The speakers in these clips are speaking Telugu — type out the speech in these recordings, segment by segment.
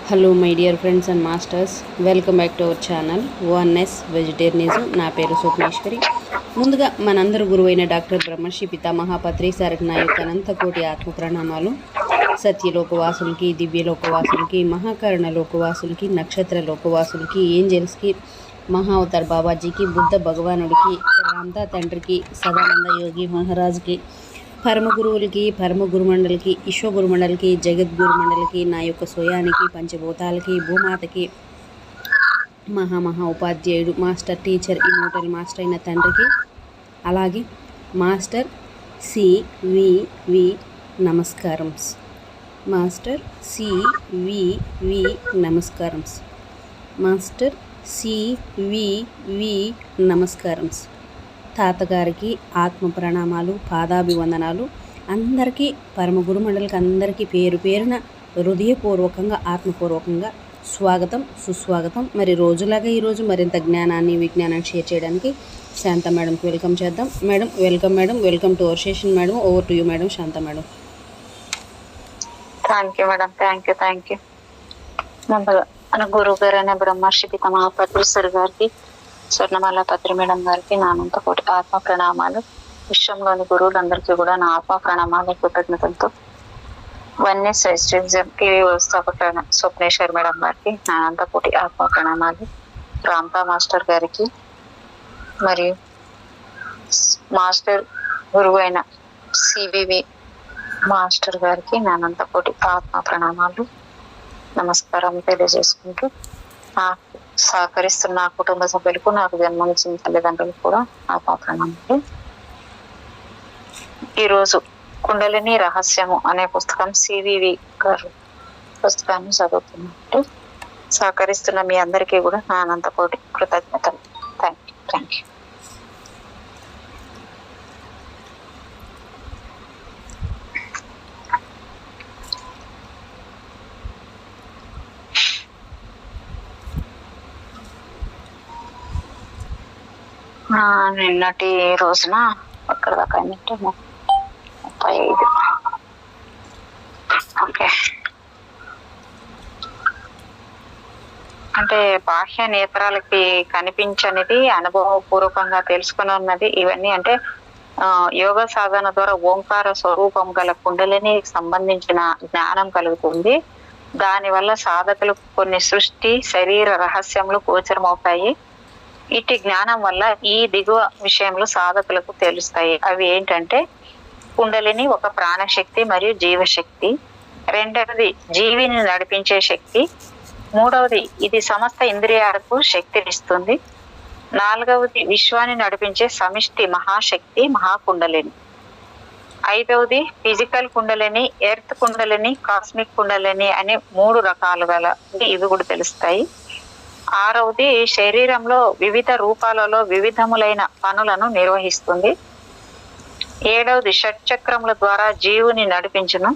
Hello my dear friends and masters, welcome back to our channel ONS vegetarianism. నా పేరు స్వప్నేశ్వరి. ముందుగా మనందరి గురువైన డాక్టర్ బ్రహ్మర్షి పితామహ పత్రి సార్కి నా యొక్క అనంతకోటి ఆత్మ ప్రణామాలు. సత్యలోకవాసులకి, దివ్యలోకవాసులకి, మహాకరణ లోకవాసులకి, నక్షత్ర లోకవాసులకి, ఏంజల్స్కి, మహావతార్ బాబాజీకి, బుద్ధ భగవానుడికి, రామ్దా తండ్రికి, సదానంద యోగి మహారాజ్కి, పరమ గురువులకి, పరమ గురుమండలికి, ఈశ్వ గురుమండలికి, జగద్గురు మండలికి, నా యొక్క స్వయానికి, పంచభూతాలకి, భూమాతకి, మహా ఉపాధ్యాయుడు, మాస్టర్, టీచర్, ఇమోటల్ మాస్టర్ అయిన తండ్రికి, అలాగే మాస్టర్ సివివి నమస్కారం. మాస్టర్ సివివి నమస్కారం. మాస్టర్ సివివి నమస్కారం. తాతగారికి ఆత్మ ప్రణామాలు, పాదాభివందనాలు. అందరికీ, పరమ గురుమండలికి అందరికీ పేరు పేరున హృదయపూర్వకంగా, ఆత్మపూర్వకంగా స్వాగతం, సుస్వాగతం. మరి రోజులాగా ఈరోజు మరింత జ్ఞానాన్ని, విజ్ఞానాన్ని షేర్ చేయడానికి శాంత మేడంకి వెల్కమ్ చేద్దాం. Madam, welcome madam. Welcome to our session madam. Over to you madam. Shanta madam. Thank you madam. Thank you. ముందుగా మన గురువు గారైన బ్రహ్మర్షి పితామహ పత్రి సార్ గారికి, స్వర్ణమాల పత్రి మేడం గారికి నా అనంతకోటి ఆత్మ ప్రణామాలు. విశ్వంలోని గురువులందరికీ కూడా నా ఆత్మ ప్రణామాలు, కృతజ్ఞతలతో. ONS వెజిటేరియనిజం వ్యవస్థాపక స్వప్నేశ్వర్ మేడం గారికి నా అనంతకోటి ఆత్మ ప్రణామాలు. రామ్తా మాస్టర్ గారికి మరియు మాస్టర్ గురువు అయిన సివివి మాస్టర్ గారికి నా అనంతకోటి ఆత్మ ప్రణామాలు, నమస్కారం తెలియజేసుకుంటూ, సహకరిస్తున్న కుటుంబ సభ్యులకు, నాకు జన్మనిచ్చిన తల్లిదండ్రులకు కూడా ఆత్మ ప్రణామాలు. ఈరోజు కుండలిని రహస్యము అనే పుస్తకం సివివి గారు పుస్తకాన్ని చదువుతున్నట్టు సహకరిస్తున్న మీ అందరికీ కూడా నా అనంతకోటి కృతజ్ఞతలు. Thank you. నిన్నటి రోజున అక్కడ దాకా 35. ఓకే, అంటే బాహ్య నేత్రాలకి కనిపించనిది అనుభవపూర్వకంగా తెలుసుకుని ఉన్నది. ఇవన్నీ అంటే యోగ సాధన ద్వారా ఓంకార స్వరూపం గల కుండలిని సంబంధించిన జ్ఞానం కలుగుతుంది. దానివల్ల సాధకులకు కొన్ని సృష్టి, శరీర రహస్యములు గోచరమవుతాయి. ఇటు జ్ఞానం వల్ల ఈ దిగువ విషయంలో సాధకులకు తెలుస్తాయి. అవి ఏంటంటే, కుండలిని ఒక ప్రాణశక్తి మరియు జీవశక్తి. రెండవది జీవిని నడిపించే శక్తి. మూడవది ఇది సమస్త ఇంద్రియాలకు శక్తినిస్తుంది. నాలుగవది విశ్వాన్ని నడిపించే సమిష్టి మహాశక్తి, మహాకుండలిని. ఐదవది physical kundalini, earth kundalini, cosmic kundalini అనే 3 రకాలు గల ఇవి కూడా తెలుస్తాయి. ఆరవది శరీరంలో వివిధ రూపాలలో వివిధములైన పనులను నిర్వహిస్తుంది. ఏడవది షట్చక్రముల ద్వారా జీవుని నడిపించును.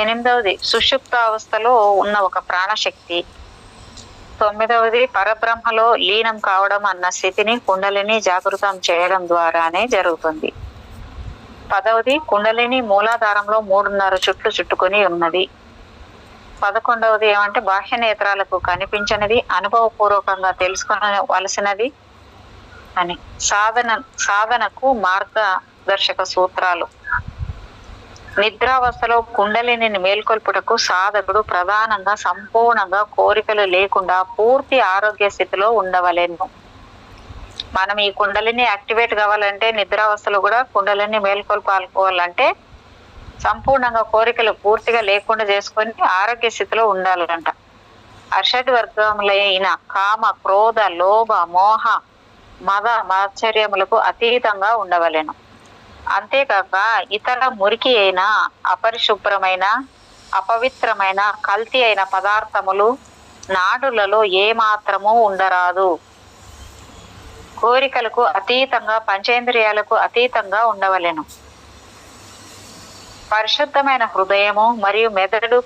ఎనిమిదవది సుషుప్త అవస్థలో ఉన్న ఒక ప్రాణశక్తి. తొమ్మిదవది పరబ్రహ్మలో లీనం కావడం అన్న స్థితిని కుండలిని జాగృతం చేయడం ద్వారానే జరుగుతుంది. 10వది కుండలిని మూలాధారంలో 3.5 చుట్లు చుట్టుకొని ఉన్నది. 11వది ఏమంటే బాహ్య నేత్రాలకు కనిపించనిది, అనుభవపూర్వకంగా తెలుసుకోవలసినది అని. సాధనకు మార్గదర్శక సూత్రాలు. నిద్రావస్థలో కుండలిని మేల్కొల్పుటకు సాధకుడు ప్రధానంగా సంపూర్ణంగా కోరికలు లేకుండా పూర్తి ఆరోగ్య స్థితిలో ఉండవలెను. మనం ఈ కుండలిని యాక్టివేట్ కావాలంటే, నిద్రావస్థలో కూడా కుండలిని మేల్కొల్పాలంటే సంపూర్ణంగా కోరికలు పూర్తిగా లేకుండా చేసుకొని ఆరోగ్య స్థితిలో ఉండాలంట. అషడ్ వర్గములైన కామ, క్రోధ, లోభ, మోహ, మద, మాత్సర్యములకు అతీతంగా ఉండవలెను. అంతేకాక ఇతర మురికి అయిన, అపరిశుభ్రమైన, అపవిత్రమైన, కల్తీ అయిన పదార్థములు నాడులలో ఏమాత్రము ఉండరాదు. కోరికలకు అతీతంగా, పంచేంద్రియాలకు అతీతంగా ఉండవలెను. పరిశుద్ధమైన హృదయము మరియు మెదడు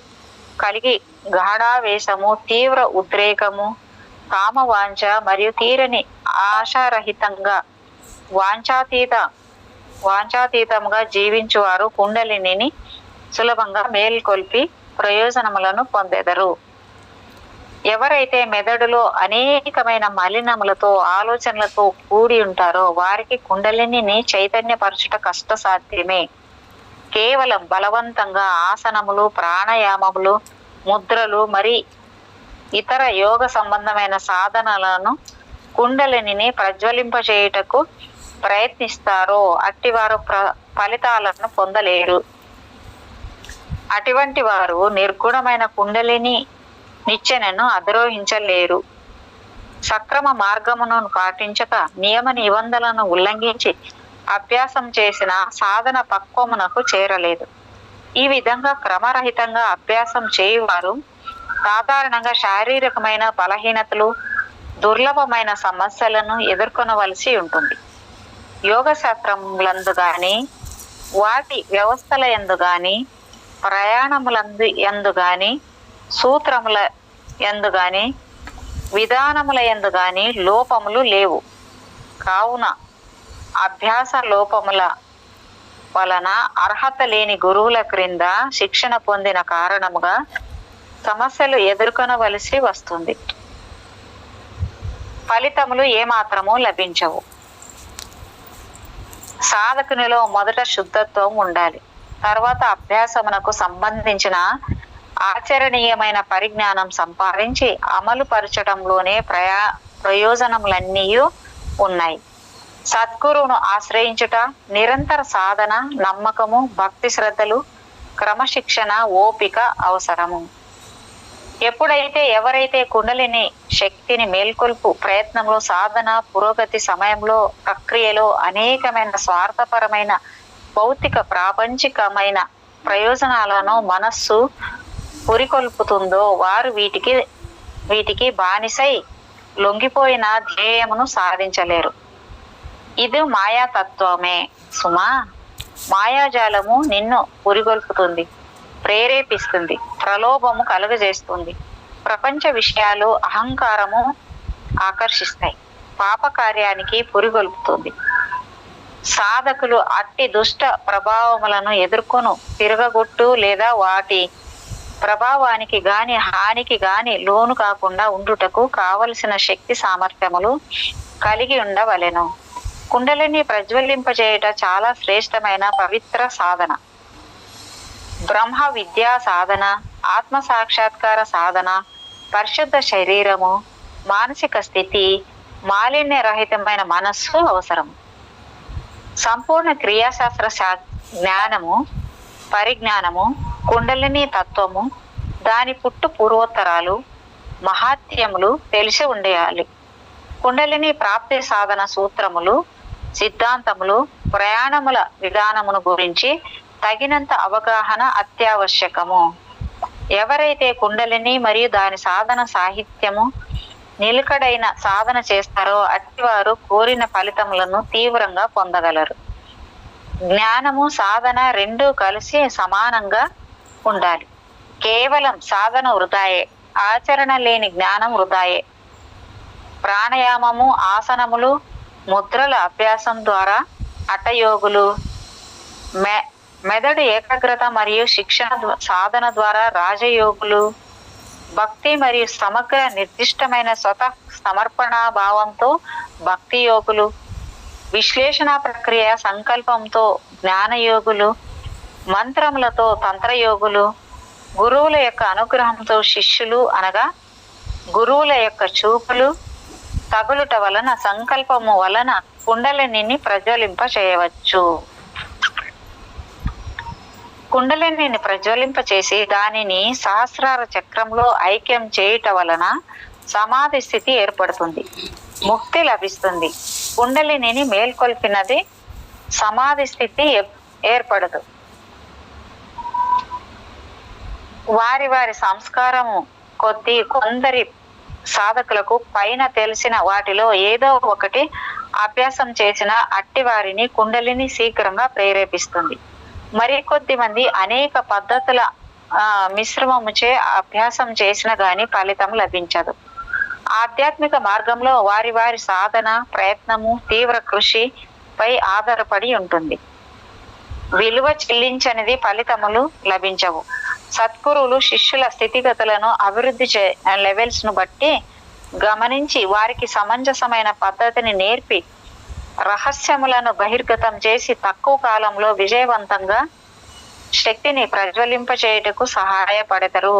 కలిగి గాఢావేశము, తీవ్ర ఉద్రేకము, కామవాంఛ మరియు తీరని ఆశారహితంగా వాంఛాతీతంగా జీవించువారు కుండలిని సులభంగా మేల్కొల్పి ప్రయోజనములను పొందెదరు. ఎవరైతే మెదడులో అనేకమైన మలినములతో ఆలోచనలతో కూడి ఉంటారో వారికి కుండలిని చైతన్యపరచుట కష్టసాధ్యమే. కేవలం బలవంతంగా ఆసనములు, ప్రాణాయామములు, ముద్రలు మరి ఇతర యోగ సంబంధమైన సాధనలను కుండలిని ప్రజ్వలింపచేయుటకు ప్రయత్నిస్తారో అట్టివారు ఫలితాలను పొందలేరు. అటువంటి వారు నిర్గుణమైన కుండలిని నిచ్చెనను అధిరోహించలేరు. సక్రమ మార్గమును పాటించక నియమ నిబంధనలను ఉల్లంఘించి అభ్యాసం చేసిన సాధన పక్వమునకు చేరలేదు. ఈ విధంగా క్రమరహితంగా అభ్యాసం చేయువారు సాధారణంగా శారీరకమైన బలహీనతలు, దుర్లభమైన సమస్యలను ఎదుర్కొనవలసి ఉంటుంది. యోగ శాస్త్రములందు గాని, వాటి వ్యవస్థల యందు గాని, ప్రయాణములందు యందు గాని, సూత్రముల యందు గాని, విధానముల యందు గాని లోపములు లేవు. కావున అభ్యాస లోపముల వలన అర్హత లేని గురువుల క్రింద శిక్షణ పొందిన కారణముగా సమస్యలు ఎదుర్కొనవలసి వస్తుంది. ఫలితములు ఏమాత్రము లభించవు. సాధకునిలో మొదట శుద్ధత్వం ఉండాలి. తర్వాత అభ్యాసమునకు సంబంధించిన ఆచరణీయమైన పరిజ్ఞానం సంపాదించి అమలు పరచడంలోనే ప్రయోజనములన్నీ ఉన్నాయి. సద్గురువును ఆశ్రయించుట, నిరంతర సాధన, నమ్మకము, భక్తి శ్రద్ధలు, క్రమశిక్షణ, ఓపిక అవసరము. ఎప్పుడైతే ఎవరైతే కుండలిని శక్తిని మేల్కొల్పు ప్రయత్నంలో, సాధన, పురోగతి సమయంలో, ప్రక్రియలో అనేకమైన స్వార్థపరమైన భౌతిక ప్రాపంచికమైన ప్రయోజనాలను మనస్సు పురికొల్పుతుందో వారు వీటికి బానిసై లొంగిపోయిన ధ్యేయమును సాధించలేరు. ఇది మాయాతత్వమే సుమా. మాయాజాలము నిన్ను పురిగొల్పుతుంది, ప్రేరేపిస్తుంది, ప్రలోభము కలుగజేస్తుంది. ప్రపంచ విషయాలు, అహంకారము ఆకర్షిస్తాయి, పాప కార్యానికి పురిగొల్పుతుంది. సాధకులు అట్టి దుష్ట ప్రభావములను ఎదుర్కొను తిరగగొట్టు లేదా వాటి ప్రభావానికి గాని హానికి గాని లోను కాకుండా ఉండుటకు కావలసిన శక్తి సామర్థ్యములు కలిగి ఉండవలెను. కుండలిని ప్రజ్వలింపజేయుట చాలా శ్రేష్టమైన పవిత్ర సాధన. బ్రహ్మ విద్యా సాధన, ఆత్మ సాక్షాత్కార సాధన, పరిశుద్ధ శరీరము, మానసిక స్థితి, మాలిన్య రహితమైన మనస్సు అవసరం. సంపూర్ణ క్రియాశాస్త్ర జ్ఞానము, పరిజ్ఞానము, కుండలిని తత్వము, దాని పుట్టు పూర్వోత్తరాలు, మహాత్యములు తెలిసి ఉండేయాలి. కుండలిని ప్రాప్తి సాధన సూత్రములు, సిద్ధాంతములు, ప్రయాణముల విధానమును గురించి తగినంత అవగాహన అత్యావశ్యకము. ఎవరైతే కుండలిని మరియు దాని సాధన సాహిత్యము నిలకడైన సాధన చేస్తారో అట్టివారు కోరిన ఫలితములను తీవ్రంగా పొందగలరు. జ్ఞానము, సాధన రెండూ కలిసి సమానంగా ఉండాలి. కేవలం సాధన వృధాయే, ఆచరణ లేని జ్ఞానం వృధాయే. ప్రాణాయామము, ఆసనములు, ముద్రల అభ్యాసం ద్వారా హఠయోగులు, మెదడు ఏకాగ్రత మరియు శిక్షణ సాధన ద్వారా రాజయోగులు, భక్తి మరియు సమగ్ర నిర్దిష్టమైన స్వతః సమర్పణ భావంతో భక్తి యోగులు, విశ్లేషణ ప్రక్రియ సంకల్పంతో జ్ఞానయోగులు, మంత్రములతో తంత్రయోగులు, గురువుల యొక్క అనుగ్రహంతో శిష్యులు అనగా గురువుల యొక్క చూపులు తగులుట వలన, సంకల్పము వలన కుండలిని ప్రజ్వలింప చేయవచ్చు. కుండలిని ప్రజ్వలింప చేసి దానిని సహస్రార చక్రంలో ఐక్యం చేయుట వలన సమాధి స్థితి ఏర్పడుతుంది, ముక్తి లభిస్తుంది. కుండలిని మేల్కొల్పినది సమాధి స్థితి ఏర్పడదు. వారి వారి సంస్కారము కొద్ది కొందరి సాధకులకు పైన తెలిసిన వాటిలో ఏదో ఒకటి అభ్యాసం చేసిన అట్టి వారిని కుండలిని శీఘ్రంగా ప్రేరేపిస్తుంది. మరికొద్ది మంది అనేక పద్ధతుల మిశ్రమముచే అభ్యాసం చేసిన గాని ఫలితం లభించదు. ఆధ్యాత్మిక మార్గంలో వారి వారి సాధన, ప్రయత్నము, తీవ్ర కృషి పై ఆధారపడి ఉంటుంది. విలువ చెల్లించనిది ఫలితములు లభించవు. సద్గురువులు శిష్యుల స్థితిగతులను అభివృద్ధి లెవెల్స్ ను బట్టి గమనించి వారికి సమంజసమైన పద్ధతిని నేర్పి రహస్యములను బహిర్గతం చేసి తక్కువ కాలంలో విజయవంతంగా శక్తిని ప్రజ్వలింపచేయుటకు సహాయపడతారు.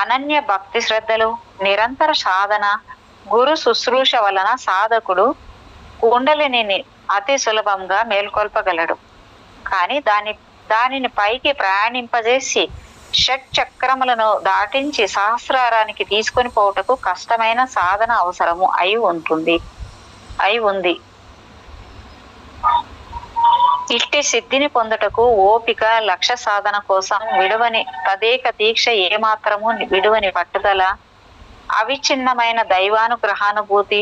అనన్య భక్తి శ్రద్ధలు, నిరంతర సాధన, గురు శుశ్రూష వలన సాధకుడు కుండలిని అతి సులభంగా మేల్కొల్పగలడు. కానీ దానిని పైకి ప్రయాణింపజేసి షట్ చక్రములను దాటించి సహస్రారానికి తీసుకొని పోవుటకు కష్టమైన సాధన అవసరము అయి ఉంది. ఇట్టి సిద్ధిని పొందుటకు ఓపిక, లక్ష్య సాధన కోసం విడువని తదేక దీక్ష, ఏమాత్రము విడువని పట్టుదల, అవిచ్ఛిన్నమైన దైవానుగ్రహానుభూతి,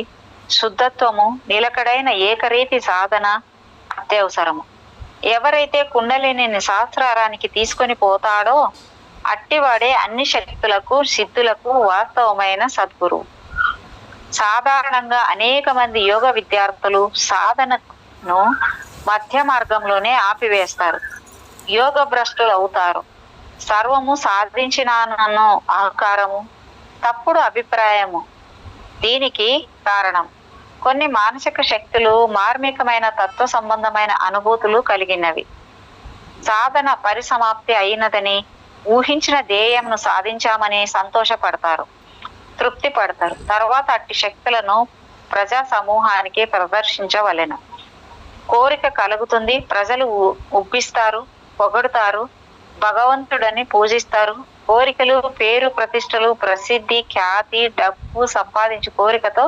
శుద్ధత్వము, నిలకడైన ఏకరీతి సాధన అత్యవసరము. ఎవరైతే కుండలిని సహస్రారానికి తీసుకొని పోతాడో అట్టివాడే అన్ని శక్తులకు, సిద్ధులకు వాస్తవమైన సద్గురువు. సాధారణంగా అనేక మంది యోగ విద్యార్థులు సాధనను మధ్య మార్గంలోనే ఆపివేస్తారు, యోగ భ్రష్టులు అవుతారు. సర్వము సాధించినానన్న అహంకారము, తప్పుడు అభిప్రాయము దీనికి కారణం. కొన్ని మానసిక శక్తులు, మార్మికమైన తత్వ సంబంధమైన అనుభూతులు కలిగినవి. సాధన పరిసమాప్తి అయినదని, ఊహించిన ధ్యేయంను సాధించామని సంతోషపడతారు, తృప్తి పడతారు. తర్వాత అట్టి శక్తులను ప్రజా సమూహానికి ప్రదర్శించవలెను. కోరిక కలుగుతుంది, ప్రజలు ఉబ్బిస్తారు, పొగడుతారు, భగవంతుడని పూజిస్తారు. కోరికలు, పేరు ప్రతిష్టలు, ప్రసిద్ధి, ఖ్యాతి, డబ్బు సంపాదించు కోరికతో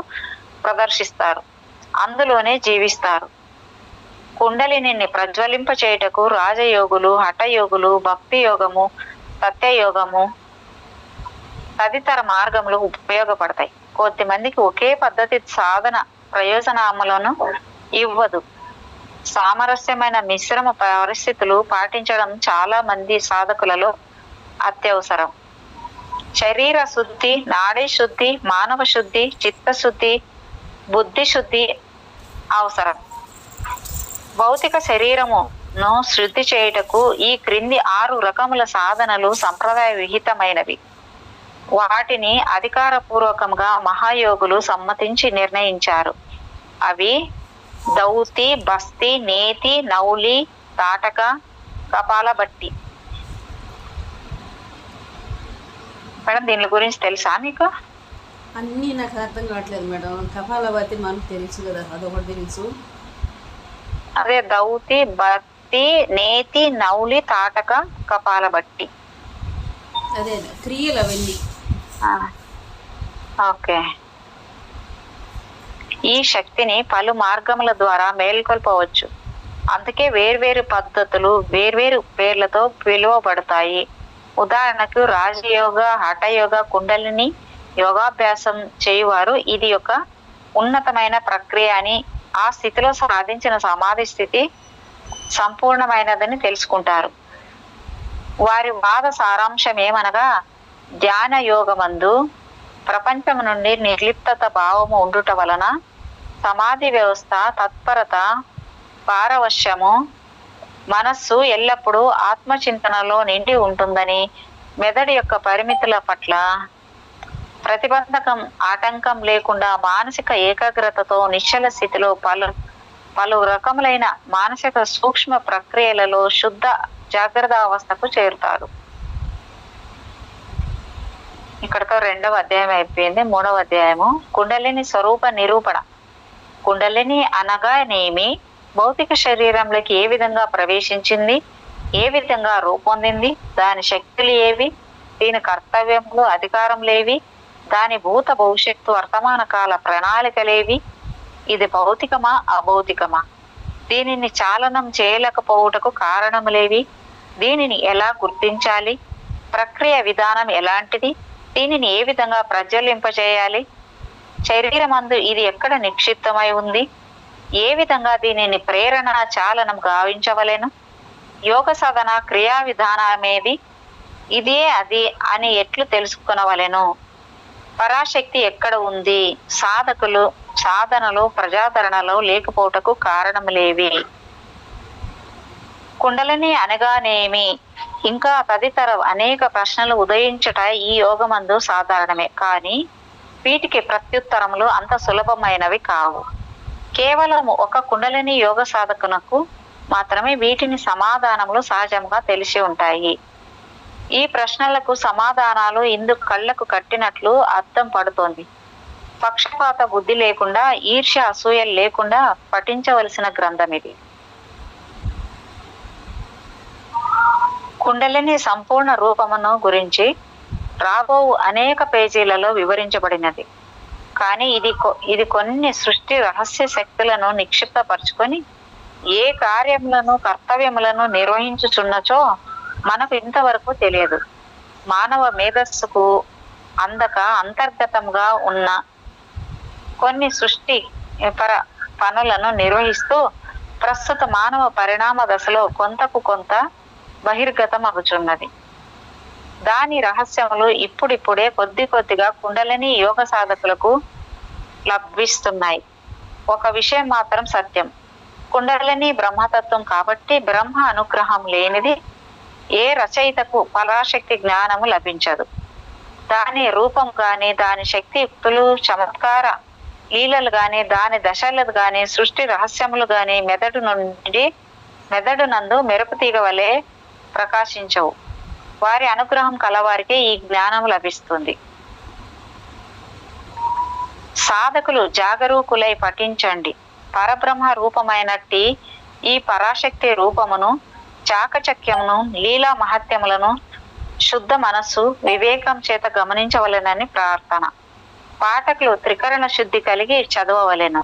ప్రదర్శిస్తారు, అందులోనే జీవిస్తారు. కుండలిని ప్రజ్వలింప చేయుటకు రాజయోగులు, హఠయోగులు, భక్తి యోగము, సత్యయోగము తదితర మార్గములు ఉపయోగపడతాయి. కొద్దిమందికి ఒకే పద్ధతి సాధన ప్రయోజనములను ఇవ్వదు. సామరస్యమైన మిశ్రమ పరిస్థితులు పాటించడం చాలా మంది సాధకులలో అత్యవసరం. శరీర శుద్ధి, నాడీ శుద్ధి, మానవ శుద్ధి, చిత్తశుద్ధి, బుద్ధి శుద్ధి అవసరం. భౌతిక శరీరమును శుద్ధి చేయుటకు ఈ క్రింది 6 రకముల సాధనలు సంప్రదాయ విహితమైనవి. వాటిని అధికారపూర్వకంగా మహాయోగులు సమ్మతించి నిర్ణయించారు. అవి దౌతి, బస్తి, నేతి, నౌలి, తాటక, కపాలబట్టి. మేడం దీని గురించి తెలుసా మీకు? అన్నీ నాకు అర్థం కావట్లేదు మేడం. కపాలబట్టి మనకు తెలుసు కదా, అదొకటి తెలుసు. అదే దౌతి, బత్తి, నేతి, నౌలి, తాటక, కపాలబట్టి. అదే క్రియలు అవన్నీ. ఓకే. ఈ శక్తిని పలు మార్గముల ద్వారా మేల్కొల్పవచ్చు. అందుకే వేర్వేరు పద్ధతులు వేర్వేరు పేర్లతో పిలువబడతాయి. ఉదాహరణకు రాజయోగ, హఠయోగ, కుండలిని యోగాభ్యాసం చేయువారు ఇది ఒక ఉన్నతమైన ప్రక్రియ అని, ఆ స్థితిలో సాధించిన సమాధి స్థితి సంపూర్ణమైనదని తెలుసుకుంటారు. వారి వాద సారాంశం ఏమనగా, ధ్యాన యోగమందు ప్రపంచం నుండి నిర్లిప్తత భావము ఉండుట వలన సమాధి వ్యవస్థ, తత్పరత, పారవశ్యము, మనస్సు ఎల్లప్పుడూ ఆత్మచింతనలో నిండి ఉంటుందని, మెదడు యొక్క పరిమితుల పట్ల ప్రతిబంధకం, ఆటంకం లేకుండా మానసిక ఏకాగ్రతతో నిశ్చల స్థితిలో పలు రకములైన మానసిక సూక్ష్మ ప్రక్రియలలో శుద్ధ జాగ్రత్త అవస్థకు చేరుతారు. ఇక్కడతో 2వ అధ్యాయం అయిపోయింది. 3వ అధ్యాయము కుండలిని స్వరూప నిరూపణ. కుండలిని అనగానేమి, భౌతిక శరీరంలోకి ఏ విధంగా ప్రవేశించింది, ఏ విధంగా రూపొందింది, దాని శక్తులు ఏవి, దీని కర్తవ్యములు, అధికారములేవి, దాని భూత భవిష్యత్తు వర్తమాన కాల ప్రణాళికలేవి, ఇది భౌతికమా అభౌతికమా, దీనిని చాలనం చేయలేకపోవుటకు కారణములేవి, దీనిని ఎలా గుర్తించాలి, ప్రక్రియ విధానం ఎలాంటిది, దీనిని ఏ విధంగా ప్రజ్వలింపజేయాలి, శరీరమందు ఇది ఎక్కడ నిక్షిప్తమై ఉంది, ఏ విధంగా దీనిని ప్రేరణ చాలనం గావించవలెను, యోగ సాధన క్రియా విధానమేది, ఇదే అది అని ఎట్లు తెలుసుకొనవలెను, పరాశక్తి ఎక్కడ ఉంది, సాధనలో ప్రజాదరణలో లేకపోవటకు కారణములేవి. కుండలిని అనగానేమి, ఇంకా తదితర అనేక ప్రశ్నలు ఉదయించుట ఈ యోగమందు సాధారణమే. కానీ వీటికి ప్రత్యుత్తరములు అంత సులభమైనవి కావు. కేవలం ఒక కుండలిని యోగ సాధకునకు మాత్రమే వీటిని సమాధానములు సహజంగా తెలిసి ఉంటాయి. ఈ ప్రశ్నలకు సమాధానాలు ఇందు కళ్ళకు కట్టినట్లు అర్థం పడుతోంది. పక్షపాత బుద్ధి లేకుండా, ఈర్ష్య అసూయలు లేకుండా పఠించవలసిన గ్రంథం ఇది. కుండలిని సంపూర్ణ రూపమును గురించి రాబోవు అనేక పేజీలలో వివరించబడినది. కానీ ఇది కొన్ని సృష్టి రహస్య శక్తులను నిక్షిప్తపరుచుకొని ఏ కార్యములను కర్తవ్యములను నిర్వహించుచున్నచో మనకు ఇంతవరకు తెలియదు. మానవ మేధస్సుకు అందక అంతర్గతంగా ఉన్న కొన్ని సృష్టి పనులను నిర్వహిస్తూ ప్రస్తుత మానవ పరిణామ దశలో కొంతకు కొంత బహిర్గతం అగుచున్నది. దాని రహస్యములు ఇప్పుడిప్పుడే కొద్ది కొద్దిగా కుండలిని యోగ సాధకులకు లభిస్తున్నాయి. ఒక విషయం మాత్రం సత్యం, కుండలిని బ్రహ్మతత్వం కాబట్టి బ్రహ్మ అనుగ్రహం లేనిది ఏ రచయితకు పరాశక్తి జ్ఞానము లభించదు. దాని రూపం గాని, దాని శక్తి యుక్తులు, చమత్కార లీలలు గాని, దాని దశలు గాని, సృష్టి రహస్యములు గాని మెదడు నందు మెరుపు తీగ వలె ప్రకాశించవు. వారి అనుగ్రహం కలవారికి ఈ జ్ఞానం లభిస్తుంది. సాధకులు జాగరూకులై పఠించండి. పరబ్రహ్మ రూపమైనట్టి ఈ పరాశక్తి రూపమును, చాకచక్యమును, లీలా మహత్యములను శుద్ధ మనస్సు వివేకం చేత గమనించవలెనని ప్రార్థన. పాఠకులు త్రికరణ శుద్ధి కలిగి చదవవలెను.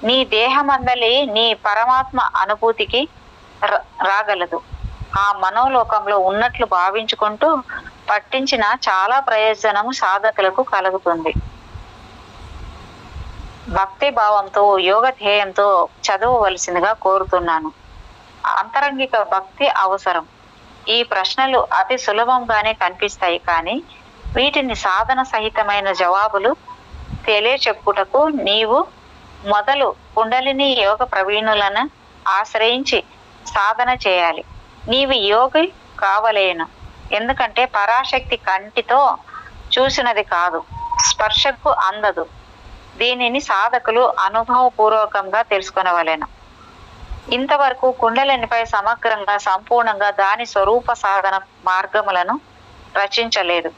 నీ దేహమందలి నీ పరమాత్మ అనుభూతికి రాగలదు. ఆ మనోలోకంలో ఉన్నట్లు భావించుకుంటూ పట్టించిన చాలా ప్రయోజనము సాధకులకు కలుగుతుంది. భక్తి భావంతో, యోగ ధ్యేయంతో చదవవలసిందిగా కోరుతున్నాను. అంతరంగిక భక్తి అవసరం. ఈ ప్రశ్నలు అతి సులభంగానే కనిపిస్తాయి, కానీ వీటిని సాధన సహితమైన జవాబులు తెలియచెప్పుటకు నీవు మొదలు కుండలిని యోగ ప్రవీణులను ఆశ్రయించి సాధన చేయాలి. నీవు యోగి కావలేను. ఎందుకంటే పరాశక్తి కంటితో చూసినది కాదు, స్పర్శకు అందదు. దీనిని సాధకులు అనుభవపూర్వకంగా తెలుసుకొనవలెను. ఇంతవరకు కుండలినిపై సమగ్రంగా, సంపూర్ణంగా దాని స్వరూప సాధన మార్గములను రచించలేదు.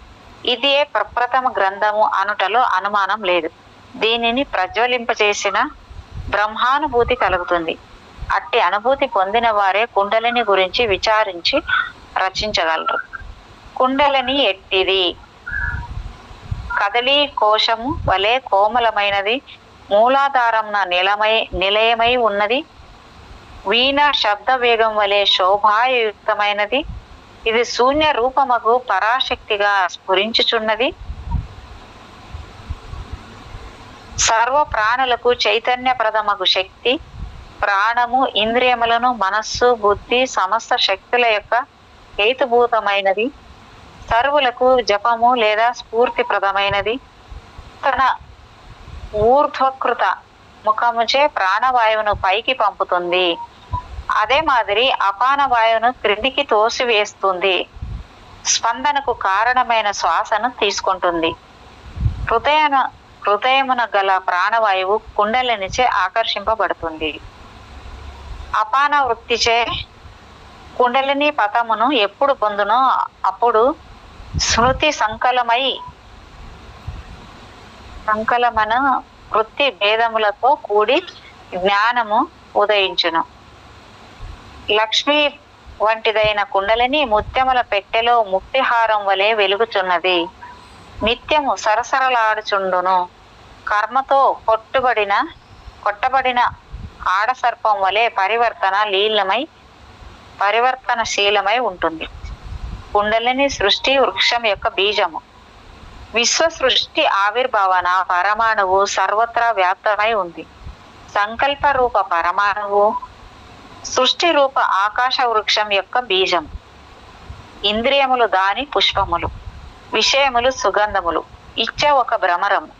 ఇదే ప్రప్రథమ గ్రంథము అనుటలో అనుమానం లేదు. దీనిని ప్రజ్వలింపచేసిన బ్రహ్మానుభూతి కలుగుతుంది. అట్టి అనుభూతి పొందిన వారే కుండలిని గురించి విచారించి రచించగలరు. కుండలిని ఎట్టిది? కదలీ కోశము వలె కోమలమైనది, మూలాధారంన నిలయమై ఉన్నది. వీణ శబ్ద వేగం వలె శోభాయుక్తమైనది. ఇది శూన్య రూపముకు పరాశక్తిగా స్ఫురించుచున్నది. సర్వ ప్రాణులకు చైతన్యప్రదమగు శక్తి. ప్రాణము, ఇంద్రియములను, మనస్సు, బుద్ధి సమస్త శక్తుల యొక్క హేతుభూతమైనది. సర్వులకు జపము లేదా స్ఫూర్తిప్రదమైనది. తన ఊర్ధ్వకృత ముఖముచే ప్రాణవాయువును పైకి పంపుతుంది. అదే మాదిరి అపాన వాయువును క్రిందికి తోసివేస్తుంది. స్పందనకు కారణమైన శ్వాసను తీసుకుంటుంది. హృదయమున గల ప్రాణవాయువు కుండలినిచే ఆకర్షింపబడుతుంది. అపాన వృత్తిచే కుండలిని పతమును ఎప్పుడు పొందునో అప్పుడు స్మృతి సంకలమన వృత్తి భేదములతో కూడి జ్ఞానము ఉదయించును. లక్ష్మి వంటిదైన కుండలిని ముత్యముల పెట్టెలో ముక్తిహారం వలె వెలుగుచున్నది. నిత్యము సరసరలాడుచుండును. కర్మతో కొట్టబడిన ఆడసర్పం వలె పరివర్తనశీలమై ఉంటుంది. కుండలిని సృష్టి వృక్షం యొక్క బీజము. విశ్వ సృష్టి ఆవిర్భావన పరమాణువు సర్వత్రా వ్యాప్తమై ఉంది. సంకల్ప రూప పరమాణువు సృష్టి రూప ఆకాశ వృక్షం యొక్క బీజం. ఇంద్రియములు దాని పుష్పములు, విషయములు సుగంధములు. ఇచ్చే ఒక భ్రమరము.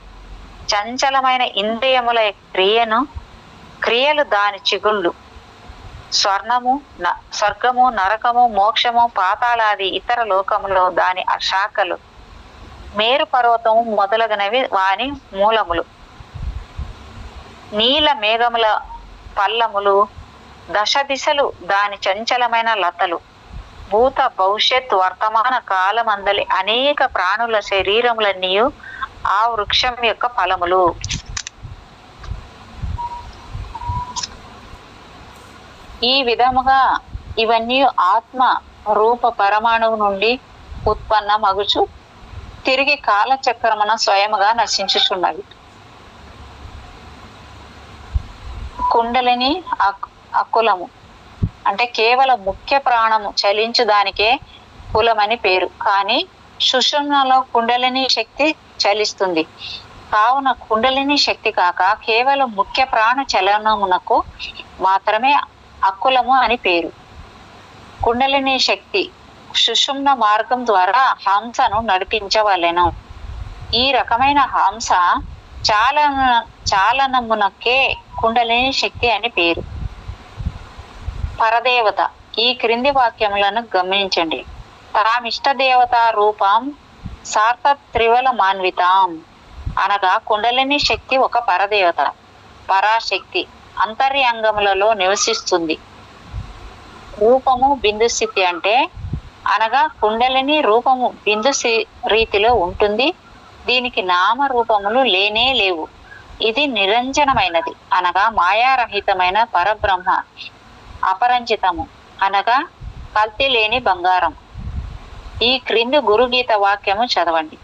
చంచలమైన ఇంద్రియముల క్రియలు దాని చిగుళ్ళు. స్వర్గము, నరకము, మోక్షము, పాతాళాది ఇతర లోకములో దాని శాఖలు, మేరు పర్వతము మొదలగునవి వాని మూలములు, నీల మేఘముల పల్లములు, దశ దిశలు దాని చంచలమైన లతలు, భూత భవిష్యత్ వర్తమాన కాలమందలి అనేక ప్రాణుల శరీరములన్నీ ఆ వృక్షం యొక్క ఫలములు. ఈ విధముగా ఇవన్నీ ఆత్మ రూప పరమాణువు నుండి ఉత్పన్నమగుచు తిరిగి కాలచక్రమున స్వయముగా నశించుచున్నవి. కుండలిని అకులము అంటే కేవలం ముఖ్య ప్రాణము చలించు దానికే కులమని పేరు. కానీ సుషుమ్నలో కుండలిని శక్తి చలిస్తుంది కావున కుండలిని శక్తి కాక కేవలం ముఖ్య ప్రాణ చలనమునకు మాత్రమే అకులము అని పేరు. కుండలిని శక్తి సుషుమ్న మార్గం ద్వారా హంసను నడిపించవలెను. ఈ రకమైన హంస చాలనమునకే కుండలిని శక్తి అని పేరు. పరదేవత ఈ క్రింది వాక్యములను గమనించండి. తామిష్ట దేవత రూపం సార్థ త్రివల మాన్వితాం అనగా కుండలిని శక్తి ఒక పరదేవత, పరాశక్తి అంతర్యాంగములలో నివసిస్తుంది. రూపము బిందు స్థితి అంటే అనగా కుండలిని రూపము బిందు రీతిలో ఉంటుంది. దీనికి నామ రూపములు లేనే లేవు. ఇది నిరంజనమైనది అనగా మాయారహితమైన పరబ్రహ్మ, అపరంజితము అనగా కల్తీ లేని బంగారం. ఈ క్రింది గురుగీత వాక్యము చదవండి.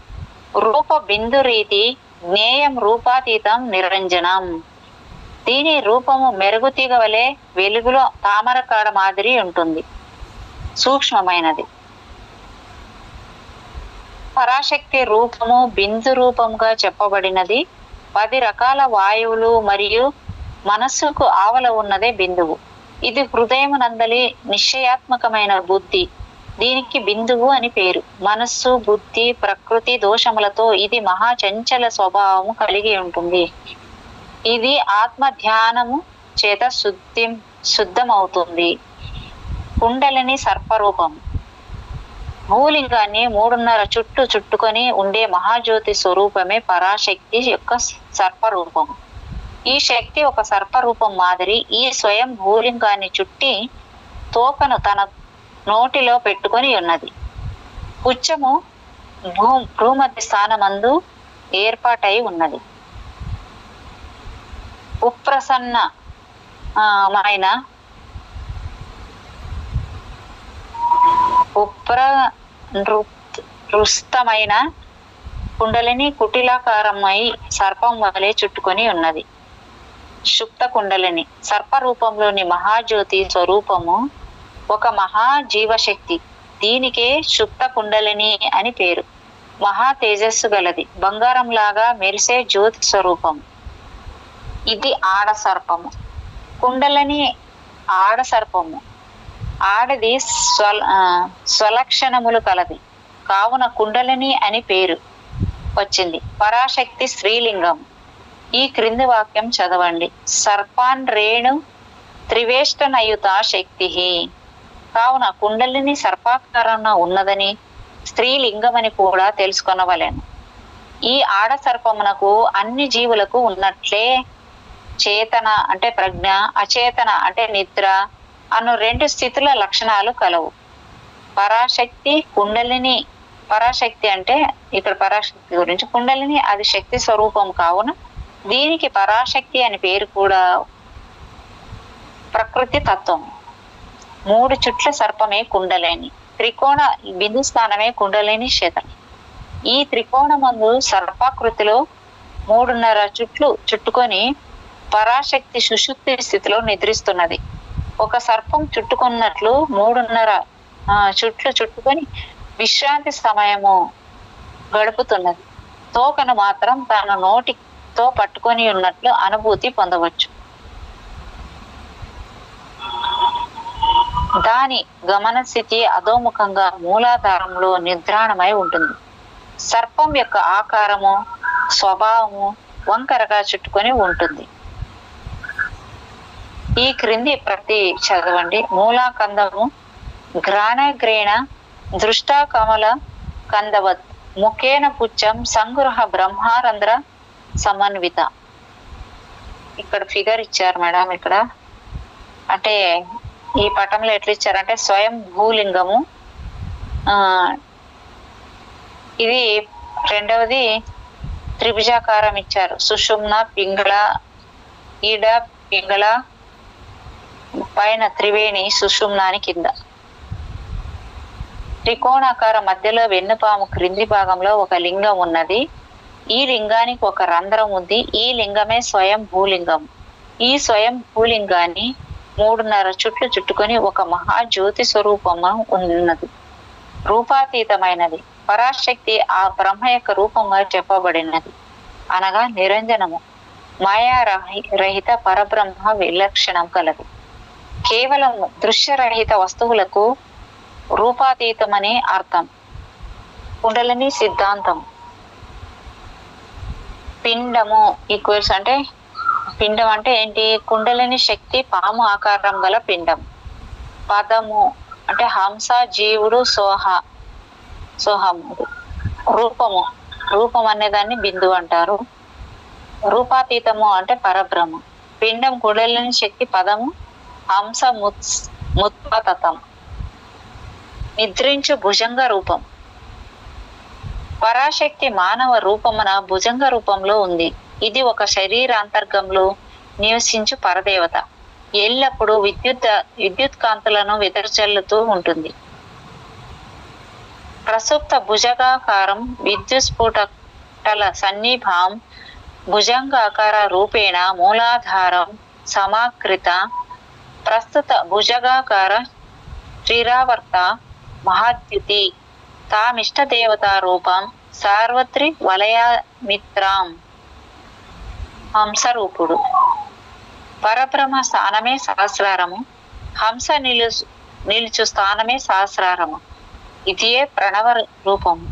రూప బిందు రీతి జ్ఞేయం రూపాతీతం నిరంజనం. దీని రూపము మెరుగుతీగ వలె వెలుగులో తామరకాడ మాదిరి ఉంటుంది, సూక్ష్మమైనది. పరాశక్తి రూపము బిందు రూపముగా చెప్పబడినది. 10 రకాల వాయువులు మరియు మనస్సుకు ఆవల ఉన్నదే బిందువు. ఇది హృదయమునందలి నిశ్చయాత్మకమైన బుద్ధి. దీనికి బిందువు అని పేరు. మనస్సు, బుద్ధి, ప్రకృతి దోషములతో ఇది మహాచంచల స్వభావము కలిగి ఉంటుంది. ఇది ఆత్మ ధ్యానము చేత శుద్ధమవుతుంది. కుండలిని సర్పరూపం భూలింగాన్ని 3.5 చుట్టుకొని ఉండే మహాజ్యోతి స్వరూపమే పరాశక్తి యొక్క సర్పరూపం. ఈ శక్తి ఒక సర్పరూపం మాదిరి ఈ స్వయం భూలింగాన్ని చుట్టి తోకను తన నోటిలో పెట్టుకొని ఉన్నది. పుచ్చము భూమధ్య స్థానమందు ఏర్పాటై ఉన్నది. ఉప్రసన్నమైన రుస్తమైన కుండలిని కుటిలాకారమై సర్పం వలె చుట్టుకొని ఉన్నది. శుప్త కుండలిని సర్పరూపంలోని మహాజ్యోతి స్వరూపము ఒక మహా జీవశక్తి. దీనికే శుప్త కుండలిని అని పేరు. మహా తేజస్సు గలది, బంగారం లాగా మెరిసే జ్యోతి స్వరూపం. ఇది ఆడ సర్పము. కుండలిని ఆడ సర్పము. ఆడది స్వలక్షణములు కలది కావున కుండలిని అని పేరు వచ్చింది. పరాశక్తి స్త్రీలింగం. ఈ క్రింది వాక్యం చదవండి. సర్పాన్ రేణు త్రివేష్టనయుత శక్తి. కావున కుండలిని సర్పాకారణ ఉన్నదని స్త్రీలింగమని కూడా తెలుసుకొనవలెను. ఈ ఆడ సర్పమునకు అన్ని జీవులకు ఉన్నట్లే చేతన అంటే ప్రజ్ఞ, అచేతన అంటే నిద్ర అను 2 స్థితుల లక్షణాలు కలవు. పరాశక్తి కుండలిని. పరాశక్తి అంటే ఇక్కడ పరాశక్తి గురించి, కుండలిని అది శక్తి స్వరూపం కావున దీనికి పరాశక్తి అని పేరు. కూడా ప్రకృతి తత్వం. 3 చుట్ల సర్పమే కుండలిని. త్రికోణ బిందు స్థానమే కుండలిని క్షేత్రం. ఈ త్రికోణమందు సర్పాకృతిలో 3.5 చుట్లు చుట్టుకొని పరాశక్తి సుషుప్తి స్థితిలో నిద్రిస్తున్నది. ఒక సర్పం చుట్టుకున్నట్లు 3.5 చుట్లు చుట్టుకొని విశ్రాంతి సమయము గడుపుతున్నది. తోకను మాత్రం తన నోటితో పట్టుకొని ఉన్నట్లు అనుభూతి పొందవచ్చు. దాని గమన స్థితి అధోముఖంగా మూలాధారంలో నిద్రాణమై ఉంటుంది. సర్పం యొక్క ఆకారము స్వభావము వంకరగా చుట్టుకొని ఉంటుంది. ఈ క్రింది ప్రతి చదవండి. మూలాకందము గ్రాణగ్రేణ దృష్టా కమల కందవత్ ముఖేన పుచ్చం సంగృహ బ్రహ్మారంధ్ర సమన్విత. ఇక్కడ ఫిగర్ ఇచ్చారు మేడం. ఇక్కడ అంటే ఈ పటంలో ఎట్లా ఇచ్చారంటే స్వయం భూలింగము, ఇది రెండవది త్రిభుజాకారం ఇచ్చారు. సుషుమ్న పింగళ, ఈడ పింగళ, పైన త్రివేణి, సుషుమ్నాని కింద. త్రికోణాకార మధ్యలో వెన్నుపాము క్రింది భాగంలో ఒక లింగం ఉన్నది. ఈ లింగానికి ఒక రంధ్రం ఉంది. ఈ లింగమే స్వయం భూలింగం. ఈ స్వయం భూలింగాన్ని 3.5 చుట్లు చుట్టుకొని ఒక మహాజ్యోతి స్వరూపము ఉన్నది. రూపాతీతమైనది. పరాశక్తి ఆ బ్రహ్మ యొక్క రూపంగా చెప్పబడినది, అనగా నిరంజనము. మాయా రహిత పరబ్రహ్మ విలక్షణం కలదు. కేవలం దృశ్యరహిత వస్తువులకు రూపాతీతమని అర్థం. కుండలిని సిద్ధాంతం. పిండము ఈక్వల్స్ అంటే, పిండం అంటే ఏంటి? కుండలిని శక్తి పాము ఆకారం గల పిండం. పదము అంటే హంస, జీవుడు, సోహము. రూపము, రూపం అనేదాన్ని బిందు అంటారు. రూపాతీతము అంటే పరబ్రహ్మ. పిండం కుండలిని శక్తి, పదము హంస, ముత్పతతం. నిద్రించు భుజంగ రూపం. పరాశక్తి మానవ రూపమున భుజంగ రూపంలో ఉంది. ఇది ఒక శరీరాంతర్గంలో నివసించు పరదేవత. ఎల్లప్పుడూ విద్యుత్ కాంతులను వెదజల్లుతూ ఉంటుంది. ప్రసుప్త భుజగాకారం విద్యుస్ఫుటల సన్నిభాం భుజంగాకార రూపేణ మూలాధారం సమాకృత. ప్రస్తుత భుజగాకార శ్రీరావర్త మహాద్యుతి తామిష్టదేవతా రూపం సార్వత్రి వలయమిత్రాం. హంసరూపుడు. పరబ్రహ్మ స్థానమే సహస్రారము. హంస నిలుచు స్థానమే సహస్రారము. ఇదియే ప్రణవ రూపము.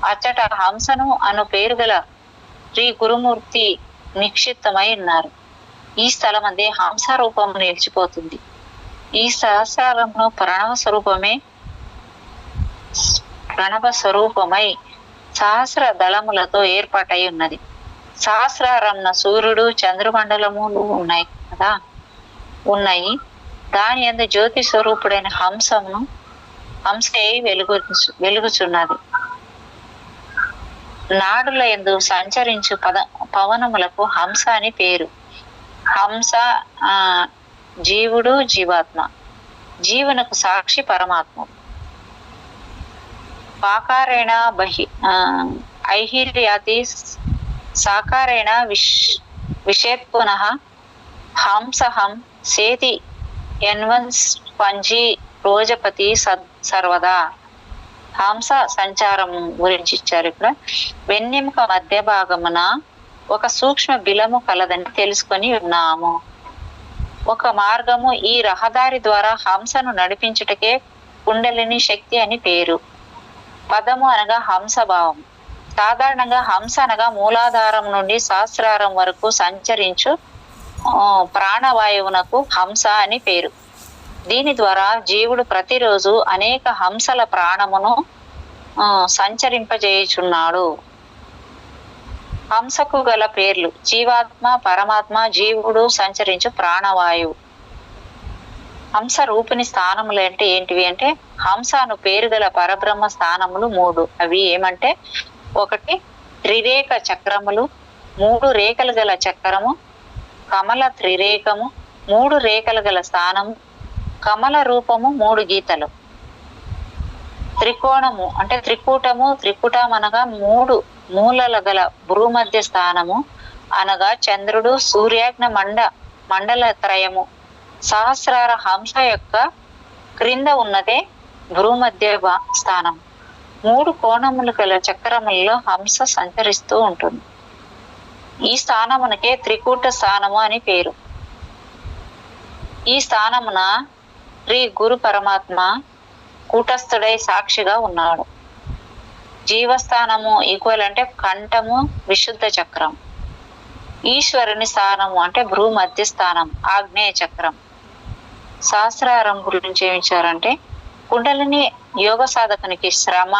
అచ్చట హంసను అను పేరు గల శ్రీ గురుమూర్తి నిక్షిప్తమై ఉన్నారు. ఈ స్థలమందే హంస రూపము నిలిచిపోతుంది. ఈ సహస్రారంలో ప్రణవ స్వరూపమై సహస్ర దళములతో ఏర్పాటై ఉన్నది. సహస్రారంన సూర్యుడు, చంద్రమండలములు ఉన్నాయి. దాని యందు జ్యోతి స్వరూపుడైన హంసే వెలుగుచున్నది. నాడుల యందు సంచరించు పవనములకు హంస అని పేరు. హంస జీవుడు, జీవాత్మ. జీవునకు సాక్షి పరమాత్మ. పాకారేణ ఐహిర్యాతి సాకారేణ విషేత్పునః హంసహం సేతి యన్వన్స్పంజీ రోజపతి సర్వదా. హంస సంచారం గురించి ఇచ్చారు ఇక్కడ. వెన్నెముక మధ్య భాగమున ఒక సూక్ష్మ బిలము కలదని తెలుసుకొని ఉన్నాము. ఒక మార్గము. ఈ రహదారి ద్వారా హంసను నడిపించుటకే కుండలిని శక్తి అని పేరు. పదము అనగా హంసభావం. సాధారణంగా హంస అనగా మూలాధారం నుండి సహస్రారం వరకు సంచరించు ప్రాణవాయువునకు హంస అని పేరు. దీని ద్వారా జీవుడు ప్రతిరోజు అనేక హంసల ప్రాణమును సంచరింపజేయుచున్నాడు. హంసకు గల పేర్లు: జీవాత్మ, పరమాత్మ, జీవుడు, సంచరించు ప్రాణవాయువు. హంస రూపిణి స్థానములు అంటే ఏంటివి అంటే, హంస అను పేరు గల పరబ్రహ్మ స్థానములు 3. అవి ఏమంటే, 1 త్రిరేఖ చక్రములు, 3 రేఖలు గల చక్రము, కమల త్రిరేఖము, 3 రేఖలు గల స్థానము, కమల రూపము, 3 గీతలు. త్రికోణము అంటే త్రికూటము. త్రికూటం అనగా 3 మూలల గల భూమధ్య స్థానము, అనగా చంద్రుడు, సూర్యాగ్న మండల త్రయము. సహస్రార హంస యొక్క క్రింద ఉన్నదే భూమధ్య స్థానం. 3 కోణములు గల చక్రములలో హంస సంచరిస్తూ ఉంటుంది. ఈ స్థానమునకే త్రికూట స్థానము అని పేరు. ఈ స్థానమున శ్రీ గురు పరమాత్మ కూటస్థుడై సాక్షిగా ఉన్నాడు. జీవస్థానము ఈక్వల్ అంటే కంఠము, విశుద్ధ చక్రం. ఈశ్వరుని స్థానము అంటే భ్రూ మధ్య స్థానం, ఆగ్నేయ చక్రం. సహస్రారం గురించి ఏమి ఇచ్చారంటే, కుండలిని యోగ సాధకునికి శ్రమ,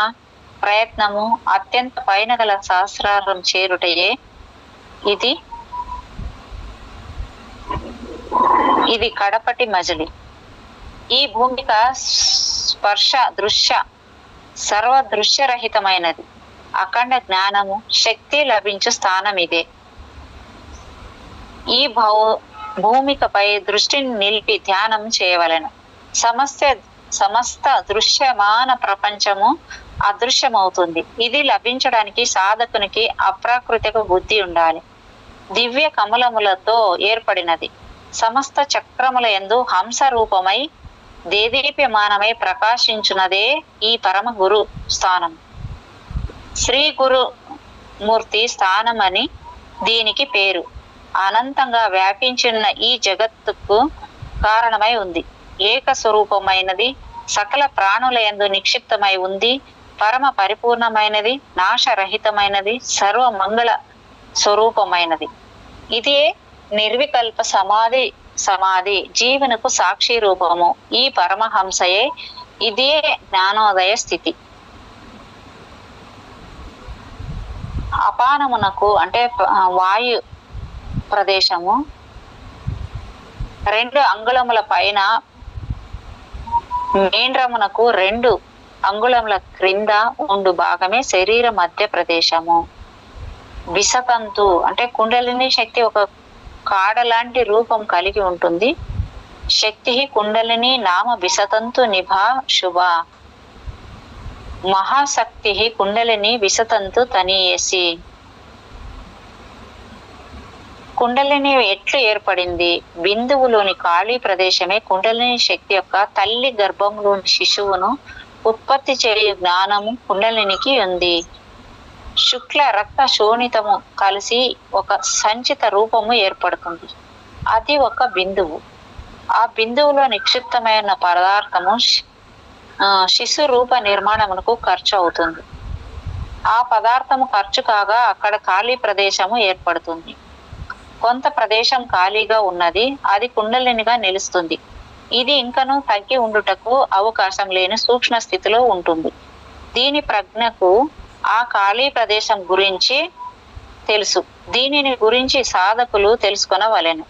ప్రయత్నము అత్యంత పైన గల సహస్రారం చేరుటయే. ఇది కడపటి మజిలి. ఈ భూమిక స్పర్శ దృశ్య సర్వ దృశ్యరహితమైనది. అఖండ జ్ఞానము శక్తి లభించు స్థానం ఇదే. ఈ భూమికపై దృష్టిని నిలిపి ధ్యానం చేయవలెను. సమస్త దృశ్యమాన ప్రపంచము అదృశ్యమవుతుంది. ఇది లభించడానికి సాధకునికి అప్రాకృతిక బుద్ధి ఉండాలి. దివ్య కమలములతో ఏర్పడినది. సమస్త చక్రముల యందు హంస రూపమై దేదీప్యమానమై ప్రకాశించున్నదే ఈ పరమ గురు స్థానం. శ్రీ గురుమూర్తి స్థానం అని దీనికి పేరు. అనంతంగా వ్యాపించిన ఈ జగత్తుకు కారణమై ఉంది. ఏక స్వరూపమైనది. సకల ప్రాణుల యందు నిక్షిప్తమై ఉంది. పరమ పరిపూర్ణమైనది, నాశరహితమైనది, సర్వ మంగళ స్వరూపమైనది. ఇదే నిర్వికల్ప సమాధి జీవనకు సాక్షి రూపము. ఈ పరమహంసయే. ఇదే జ్ఞానోదయ స్థితి. అపానమునకు అంటే వాయు ప్రదేశము 2 అంగుళముల పైన, మేండ్రమునకు 2 అంగుళముల క్రింద ఉండు భాగమే శరీర మధ్య ప్రదేశము. విసతంతు అంటే కుండలిని శక్తి ఒక కాడ లాంటి రూపం కలిగి ఉంటుంది. శక్తి కుండలిని నామ విసతంతు నిభా శుభ. మహాశక్తి కుండలిని విసతంతు తనీయసి. కుండలిని ఎట్లు ఏర్పడింది? బిందువులోని ఖాళీ ప్రదేశమే కుండలిని శక్తి యొక్క తల్లి గర్భంలోని శిశువును ఉత్పత్తి చేయు జ్ఞానము కుండలినికి ఉంది. శుక్ల రక్త శోణితము కలిసి ఒక సంచిత రూపము ఏర్పడుతుంది. అది ఒక బిందువు. ఆ బిందువులో నిక్షిప్తమైన పదార్థము శిశు రూప నిర్మాణమునకు ఖర్చు అవుతుంది. ఆ పదార్థము ఖర్చు కాగా అక్కడ ఖాళీ ప్రదేశము ఏర్పడుతుంది. కొంత ప్రదేశం ఖాళీగా ఉన్నది. అది కుండలినిగా నిలుస్తుంది. ఇది ఇంకనూ తగ్గి ఉండుటకు అవకాశం లేని సూక్ష్మ స్థితిలో ఉంటుంది. దీని ప్రజ్ఞకు ఆ ఖాళీ ప్రదేశం గురించి తెలుసు. దీనిని గురించి సాధకులు తెలుసుకొనవలెను.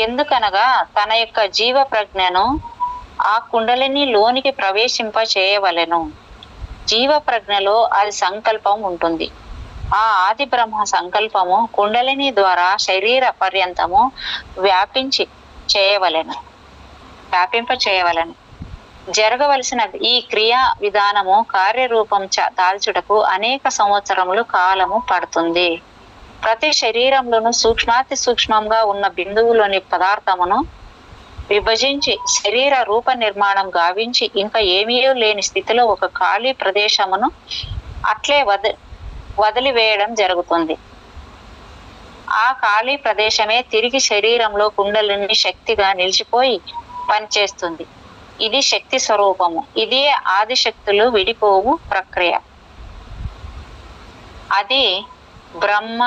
ఎందుకనగా తన యొక్క జీవ ప్రజ్ఞను ఆ కుండలిని లోనికి ప్రవేశింప చేయవలెను. జీవ ప్రజ్ఞలో అది సంకల్పం ఉంటుంది. ఆ ఆది బ్రహ్మ సంకల్పము కుండలిని ద్వారా శరీర పర్యంతము వ్యాపింప చేయవలెను. జరగవలసిన ఈ క్రియా విధానము కార్యరూపం దాల్చుటకు అనేక సంవత్సరములు కాలము పడుతుంది. ప్రతి శరీరంలోనూ సూక్ష్మాతి సూక్ష్మంగా ఉన్న బిందువులోని పదార్థమును విభజించి శరీర రూప నిర్మాణం గావించి ఇంకా ఏమీయో లేని స్థితిలో ఒక ఖాళీ ప్రదేశమును అట్లే వదిలివేయడం జరుగుతుంది. ఆ ఖాళీ ప్రదేశమే తిరిగి శరీరంలో కుండలిని శక్తిగా నిలిచిపోయి పనిచేస్తుంది. ఇది శక్తి స్వరూపము. ఇదే ఆదిశక్తులు విడిపోవు ప్రక్రియ. అది బ్రహ్మ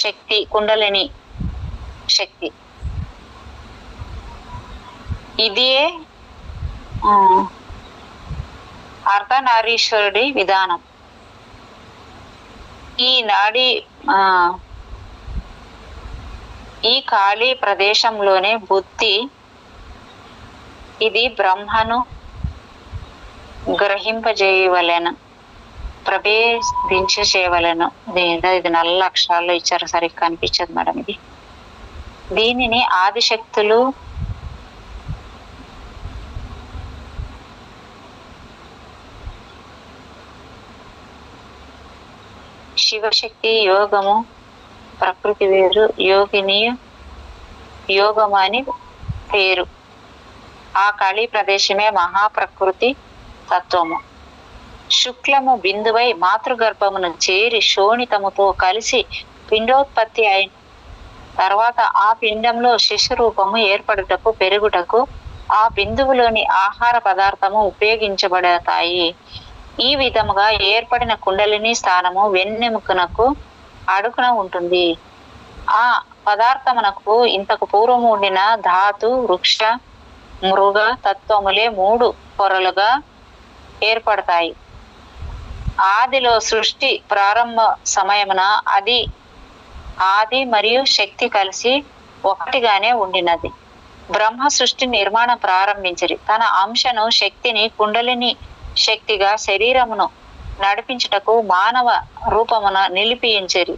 శక్తి, కుండలిని శక్తి. ఇదే అర్ధనారీశ్వరుడి విధానం. ఈ ఖాళీ ప్రదేశంలోనే బుద్ధి ఇది బ్రహ్మను గ్రహింపజేయవలెను, ప్రవేశించవలెను. ఇది నల్ల అక్షరాల్లో ఇచ్చారు, సరిగ్గా కనిపించదు మేడం. దీనిని ఆదిశక్తులు శివశక్తి యోగము, ప్రకృతి వేరు, యోగిని యోగము అని పేరు. ఆ ఖాళీ ప్రదేశమే మహాప్రకృతి తత్వము. శుక్లము బిందువై మాతృగర్భమును చేరి శోణితముతో కలిసి పిండోత్పత్తి అయిన తర్వాత ఆ పిండంలో శిశు రూపము ఏర్పడుటకు పెరుగుటకు ఆ బిందువులోని ఆహార పదార్థము ఉపయోగించబడతాయి. ఈ విధముగా ఏర్పడిన కుండలిని స్థానము వెన్నెముకనకు అడుగున ఉంటుంది. ఆ పదార్థమునకు ఇంతకు పూర్వము ఉండిన ధాతు, వృక్ష, మృగ తత్వములే 3 పొరలుగా ఏర్పడతాయి. ఆదిలో సృష్టి ప్రారంభ సమయమున ఆది మరియు శక్తి కలిసి ఒకటిగానే ఉండినది. బ్రహ్మ సృష్టి నిర్మాణం ప్రారంభించిరి. తన అంశను శక్తిని కుండలిని శక్తిగా శరీరమును నడిపించుటకు మానవ రూపమున నిలిపించిరి.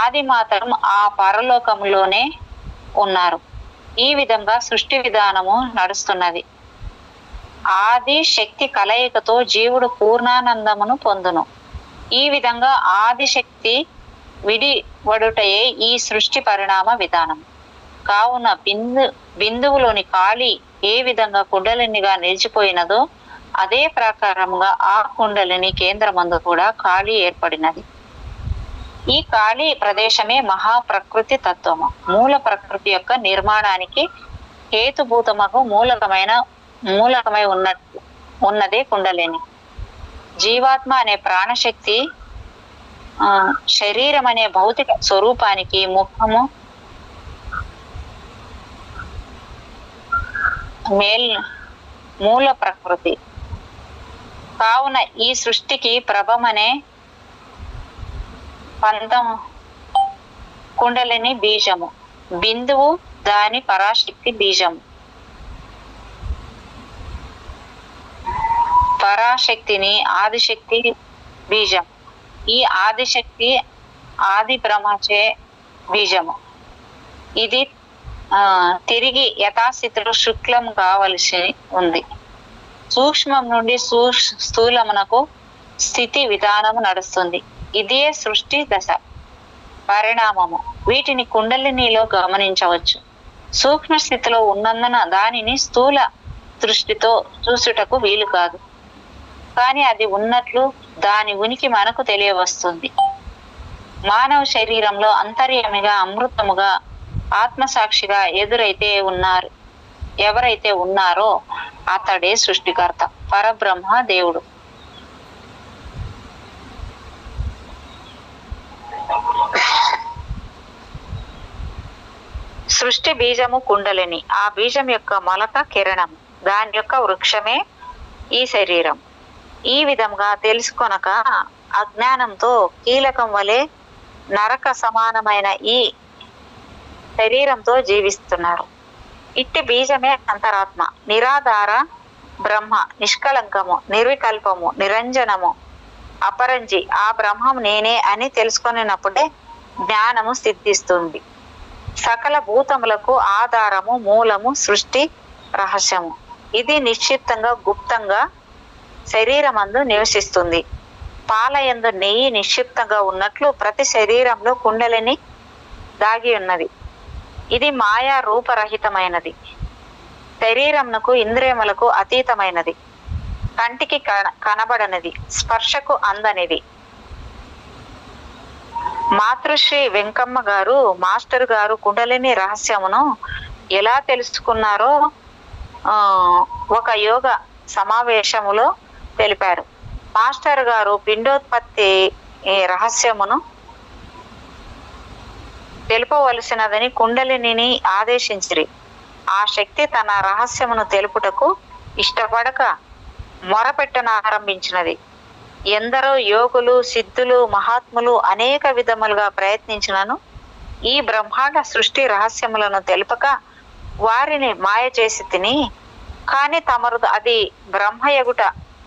ఆది మాత్రం ఆ పరలోకములోనే ఉన్నారు. ఈ విధంగా సృష్టి విధానము నడుస్తున్నది. ఆది శక్తి కలయికతో జీవుడు పూర్ణానందమును పొందును. ఈ విధంగా ఆది శక్తి విడివడుటయే ఈ సృష్టి పరిణామ విధానం. కావున బిందువులోని ఖాళీ ఏ విధంగా కుండలినిగా నిలిచిపోయినదో అదే ప్రకారంగా ఆ కుండలిని కేంద్రమందు కూడా ఖాళీ ఏర్పడినది. ఈ ఖాళీ ప్రదేశమే మహా ప్రకృతి తత్వము. మూల ప్రకృతి యొక్క నిర్మాణానికి హేతుభూతమకు మూలకమై ఉన్నదే కుండలిని. జీవాత్మ అనే ప్రాణశక్తి శరీరం అనే భౌతిక స్వరూపానికి ముఖము మూల ప్రకృతి. కావున ఈ సృష్టికి ప్రభమనే పంతం కుండలిని బీజము. బిందువు దాని పరాశక్తి బీజము. పరాశక్తిని ఆదిశక్తి బీజం. ఈ ఆదిశక్తి ఆది బ్రహ్మచే బీజము. ఇది తిరిగి యథాస్థితిలో శుక్లం కావలసి ఉంది. సూక్ష్మం నుండి స్థూలమునకు స్థితి విధానము నడుస్తుంది. ఇదే సృష్టి దశ పరిణామము. వీటిని కుండలినిలో గమనించవచ్చు. సూక్ష్మ స్థితిలో ఉన్నందున దానిని స్థూల దృష్టితో చూసుటకు వీలు కాదు. కానీ అది ఉన్నట్లు దాని ఉనికి మనకు తెలియవస్తుంది. మానవ శరీరంలో అంతర్యామిగా అమృతముగా ఆత్మసాక్షిగా ఎవరైతే ఉన్నారో అతడే సృష్టికర్త, పరబ్రహ్మ, దేవుడు. సృష్టి బీజము కుండలిని. ఆ బీజం యొక్క మొలక కిరణం. దాని యొక్క వృక్షమే ఈ శరీరం. ఈ విధంగా తెలుసుకొనక అజ్ఞానంతో కీలకం వలె నరక సమానమైన ఈ శరీరంతో జీవిస్తున్నారు. ఇట్టి బీజమే అంతరాత్మ, నిరాధార బ్రహ్మ, నిష్కలంకము, నిర్వికల్పము, నిరంజనము, అపరంజి. ఆ బ్రహ్మం నేనే అని తెలుసుకొనినప్పుడే జ్ఞానము సిద్ధిస్తుంది. సకల భూతములకు ఆధారము, మూలము, సృష్టి రహస్యము. ఇది నిశ్చితంగా గుప్తంగా శరీరమందు నివసిస్తుంది. పాలయందు నెయ్యి నిశ్చిప్తంగా ఉన్నట్లు ప్రతి శరీరంలో కుండలిని దాగి ఉన్నది. ఇది మాయా రూపరహితమైనది. శరీరమునకు ఇంద్రియములకు అతీతమైనది. కంటికి కనబడనిది, స్పర్శకు అందనిది. మాతృశ్రీ వెంకమ్మ గారు మాస్టర్ గారు కుండలిని రహస్యమును ఎలా తెలుసుకున్నారో ఒక యోగ సమావేశములో తెలిపారు. మాస్టర్ గారు పిండోత్పత్తి రహస్యమును తెలుపవలసినదని కుండలిని ఆదేశించిరి. ఆ శక్తి తన రహస్యమును తెలుపుటకు ఇష్టపడక మొరపెట్టనారంభించినది. ఎందరో యోగులు, సిద్ధులు, మహాత్ములు అనేక విధములుగా ప్రయత్నించినను ఈ బ్రహ్మాండ సృష్టి రహస్యములను తెలుపక వారిని మాయ చేసి తిని, కానీ తమరు అది బ్రహ్మయగుట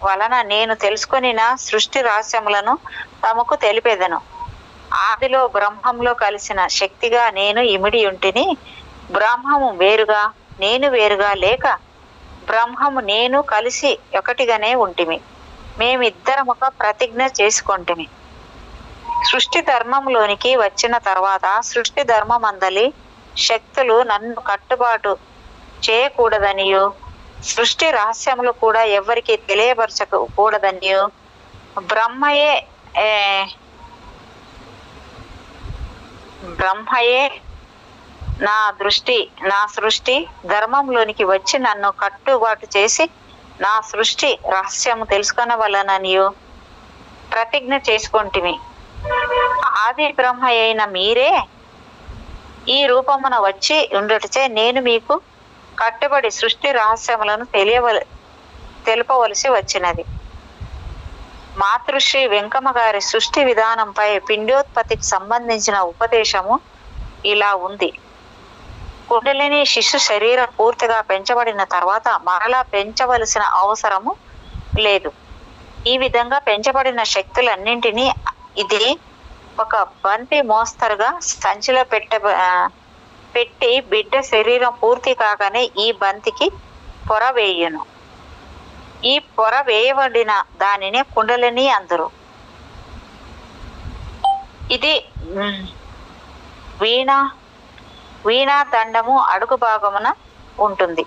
వలన నేను తెలుసుకొనిన సృష్టి రహస్యములను తమకు తెలిపేదను. ఆదిలో బ్రహ్మంలో కలిసిన శక్తిగా నేను ఇమిడి ఉంటిని. బ్రహ్మము వేరుగా నేను వేరుగా లేక బ్రహ్మము నేను కలిసి ఒకటిగానే ఉంటిమి. మేమిద్దరం ఒక ప్రతిజ్ఞ చేసుకొంటిమి. సృష్టి ధర్మంలోనికి వచ్చిన తర్వాత సృష్టి ధర్మమందలి శక్తులు నన్ను కట్టుబాటు చేయకూడదనియో, సృష్టి రహస్యములు కూడా ఎవరికి తెలియపరచకూడదనియో, బ్రహ్మయే నా సృష్టి ధర్మంలోనికి వచ్చి నన్ను కట్టుబాటు చేసి నా సృష్టి రహస్యము తెలుసుకొనవలననియో ప్రతిజ్ఞ చేసుకొంటిమి. ఆ ఆది బ్రహ్మ అయిన మీరే ఈ రూపమున వచ్చి ఉండుటచే నేను మీకు కట్టుబడి సృష్టి రహస్యములను తెలుపవలసి వచ్చినది. మాతృశ్రీ వెంకమ్మ గారి సృష్టి విధానంపై పిండోత్పత్తికి సంబంధించిన ఉపదేశము ఇలా ఉంది. కుండలిని శిశు శరీరం పూర్తిగా పెంచబడిన తర్వాత మరలా పెంచవలసిన అవసరము లేదు. ఈ విధంగా పెంచబడిన శక్తులన్నింటినీ ఇది ఒక బంతి మోస్తరుగా సంచిలో పెట్టి బిడ్డ శరీరం పూర్తి కాగానే ఈ బంతికి పొర వేయును. ఈ పొర వేయబడిన దానినే కుండలిని అందరు. ఇది వీణా దండము అడుగు భాగమున ఉంటుంది.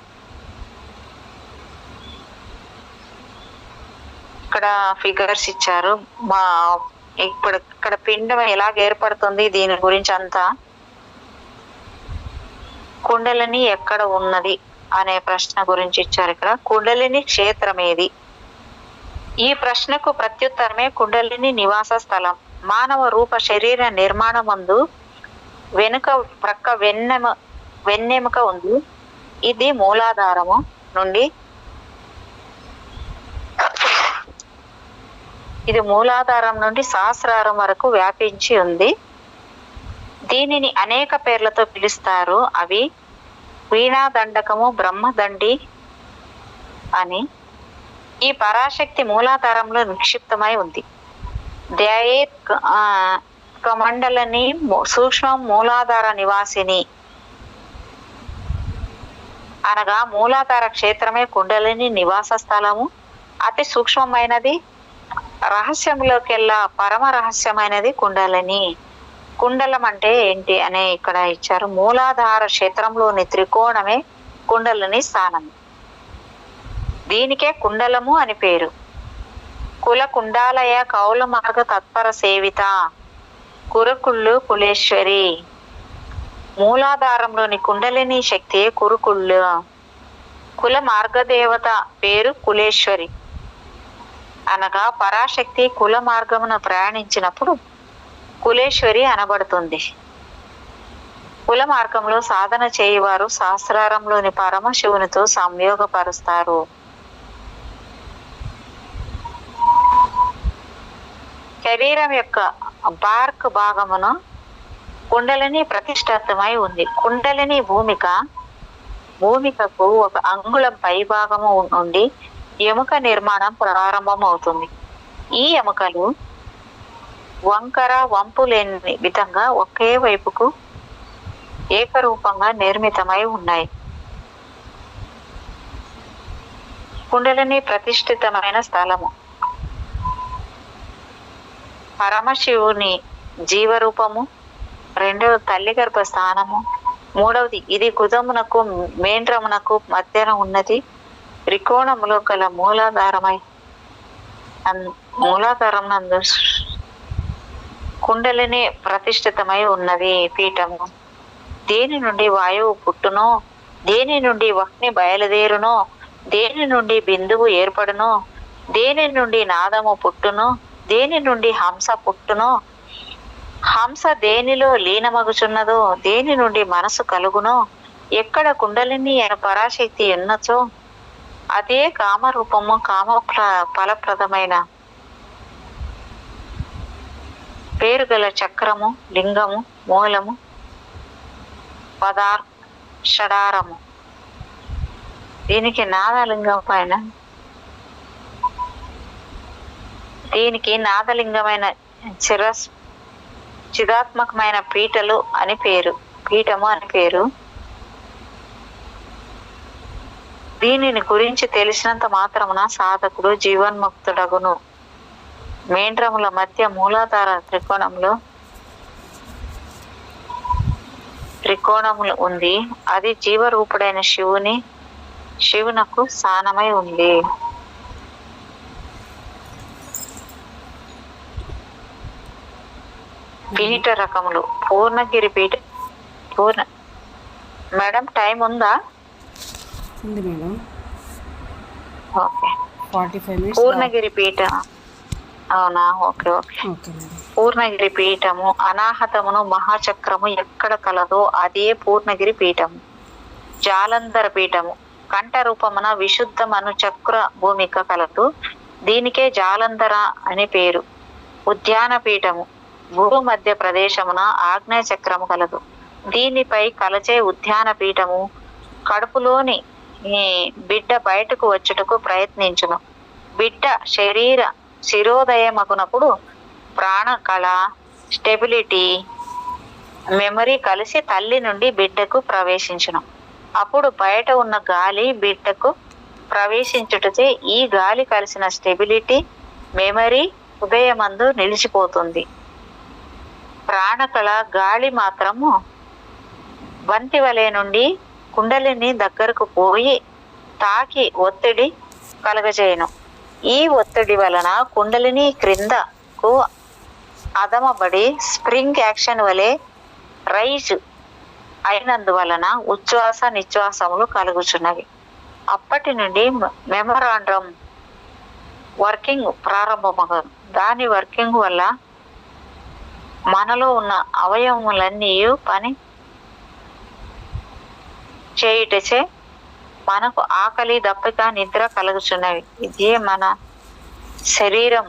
ఇక్కడ ఫిగర్స్ ఇచ్చారు. ఇప్పుడు ఇక్కడ పిండం ఎలాగ ఏర్పడుతుంది దీని గురించి అంతా. కుండలిని ఎక్కడ ఉన్నది అనే ప్రశ్న గురించి ఇచ్చారు. ఇక్కడ కుండలిని క్షేత్రం ఏది? ఈ ప్రశ్నకు ప్రత్యుత్తరమే కుండలిని నివాస స్థలం. మానవ రూప శరీర నిర్మాణమందు వెనుక ప్రక్క వెన్నెముక ఉంది. ఇది మూలాధారము నుండి సహస్రారం వరకు వ్యాపించి ఉంది. దీనిని అనేక పేర్లతో పిలుస్తారు. అవి వీణాదండకము, బ్రహ్మదండి అని. ఈ పరాశక్తి మూలాధారంలో నిక్షిప్తమై ఉంది. కమండలని సూక్ష్మ మూలాధార నివాసిని అనగా మూలాధార క్షేత్రమే కుండలిని నివాస స్థలము. అతి సూక్ష్మమైనది, రహస్యంలోకెల్లా పరమ రహస్యమైనది కుండలిని. కుండలం అంటే ఏంటి అనే ఇక్కడ ఇచ్చారు. మూలాధార క్షేత్రంలోని త్రికోణమే కుండలిని స్థానం. దీనికే కుండలము అని పేరు. కుల కుండాలయ కౌల మార్గ తత్పర సేవిత కురకుళ్ళు కులేశ్వరి. మూలాధారంలోని కుండలిని శక్తి కురుకుళ్ళు. కుల మార్గదేవత పేరు కులేశ్వరి అనగా పరాశక్తి కుల మార్గమున ప్రయాణించినప్పుడు కులేశ్వరి అనబడుతుంది. కుల మార్గంలో సాధన చేయువారు సహస్రారంలోని పరమశివునితో సంయోగపరుస్తారు. శరీరం యొక్క బార్క్ భాగమును కుండలిని ప్రతిష్ఠితమై ఉంది. కుండలిని భూమికకు ఒక అంగుళం పై భాగము నుండి ఎముక నిర్మాణం ప్రారంభం అవుతుంది. ఈ ఎముకలు వంకర వంపు లేని విధంగా ఒకే వైపుకు ఏకరూపంగా నిర్మితమై ఉన్నాయి. కుండలిని ప్రతిష్ఠితమైన స్థలము. పరమశివుని జీవరూపము. రెండవది తల్లి గర్భ స్థానము. మూడవది ఇది గుదమునకు మేండ్రమునకు మధ్యన ఉన్నది. త్రికోణములో గల మూలాధారం నందు కుండలిని ప్రతిష్ఠితమై ఉన్నది పీఠము. దేని నుండి వాయువు పుట్టునో, దేని నుండి అగ్ని బయలుదేరునో, దేని నుండి బిందువు ఏర్పడునో, దేని నుండి నాదము పుట్టునో, దేని నుండి హంస పుట్టునో, హంస దేనిలో లీనమగుచున్నదో, దేని నుండి మనసు కలుగునో, ఎక్కడ కుండలిని అయిన పరాశక్తి ఉన్నచో అదే కామరూపము, ఫలప్రదమైన పేరు గల చక్రము, లింగము, మూలము, షడారము. దీనికి నాదలింగమైన చిదాత్మకమైన పీఠము అని పేరు. దీనిని గురించి తెలిసినంత మాత్రమున సాధకుడు జీవన్ముక్తుడగును. మేండ్రముల మధ్య మూలాధార త్రికోణములు ఉంది. అది జీవరూపుడైన శివునకు స్థానమై ఉంది. పీఠ రకములు. పూర్ణగిరి పీఠ. మేడం టైం ఉందా? ఉంది madam. Okay. 45 minutes. Purnagiri Peetha. అవునా, okay okay. Okay madam. Purnagiri పీఠము అనాహతమును మహాచక్రము ఎక్కడ కలదో అదే పూర్ణగిరి పీఠము. జాలంధర పీఠము కంఠ రూపమున విశుద్ధమను చక్ర భూమిక కలదు, దీనికే జాలంధర అని పేరు. ఉద్యాన పీఠము భూ మధ్య ప్రదేశమున ఆగ్నేయ చక్రము కలదు, దీనిపై కలచే ఉద్యాన పీఠము కడుపులోని ఈ బిడ్డ బయటకు వచ్చుటకు ప్రయత్నించును. బిడ్డ శిరోదయమగునప్పుడు ప్రాణ కళ, స్టెబిలిటీ, మెమరీ కలిసి తల్లి నుండి బిడ్డకు ప్రవేశించును. అప్పుడు బయట ఉన్న గాలి బిడ్డకు ప్రవేశించుటచే ఈ గాలి కలిసిన స్టెబిలిటీ, మెమరీ హృదయమందు నిలిచిపోతుంది. ప్రాణకళ గాలి మాత్రము బంతి వలె నుండి కుండలిని దగ్గరకు పోయి తాకి ఒత్తిడి కలగజేయను. ఈ ఒత్తిడి వలన కుండలిని క్రిందకు అదమబడి స్ప్రింగ్ యాక్షన్ వలె రైజ్ అయినందువలన ఉచ్ఛ్వాస నిశ్వాసములు కలుగుచున్నవి. అప్పటి నుండి మెమరాండ్రం వర్కింగ్ ప్రారంభమగను. దాని వర్కింగ్ వల్ల మనలో ఉన్న అవయవములన్నీ పని చేయుటచే మనకు ఆకలి, దప్పిక, నిద్ర కలుగుచున్నవి. ఇదే మన శరీరం,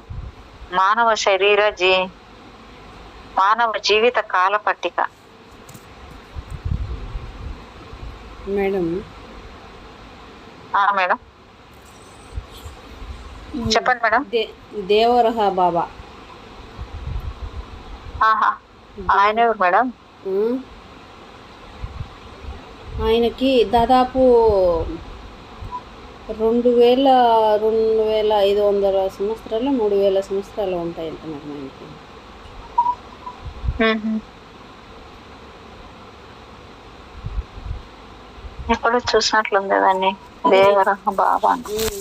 మానవ జీవిత కాల పట్టిక. మేడం మేడం చెప్పండి మేడం. దేవరహ బాబా ఆయన ఎవరు మేడం? ఆయనకి దాదాపు 2500 సంవత్సరాలు 3000 సంవత్సరాలు ఉంటాయంట మేడం ఆయనకి. ఎప్పుడు చూసినట్లుంది దాన్ని, దేవరహ బాబా.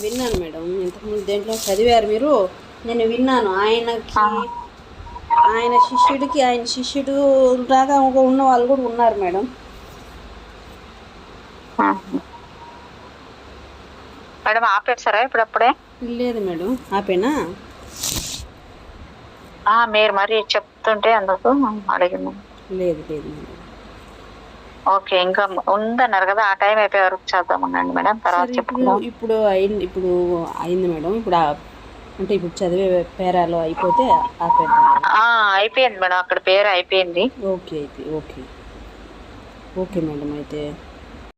విన్నాను మేడం, ఇంతకుముందు దేంట్లో చదివారు మీరు, నేను విన్నాను. ఆయన శిష్యుడు లాగా ఉన్న వాళ్ళు కూడా ఉన్నారు మేడం. మేడం ఆపేస్తారా ఇప్పుడప్పుడే? లేదు మేడం, ఆపేనా? మీరు మరి చెప్తుంటే అందుకు అడిగింది. లేదు లేదు మేడం. ఓకే, ఇంకా ఉందన్నారు కదా, ఆ టైం అయిపోయే వరకు చేద్దామనండి మేడం, తర్వాత చెప్పుకుందాం. ఇప్పుడు అయింది మేడం. అంటే ఇప్పుడు చదివే పేరాలో అయిపోతే ఆపేద్దాం. అయిపోయింది మేడం, అక్కడ పేరు అయిపోయింది. Okay madam. అయితే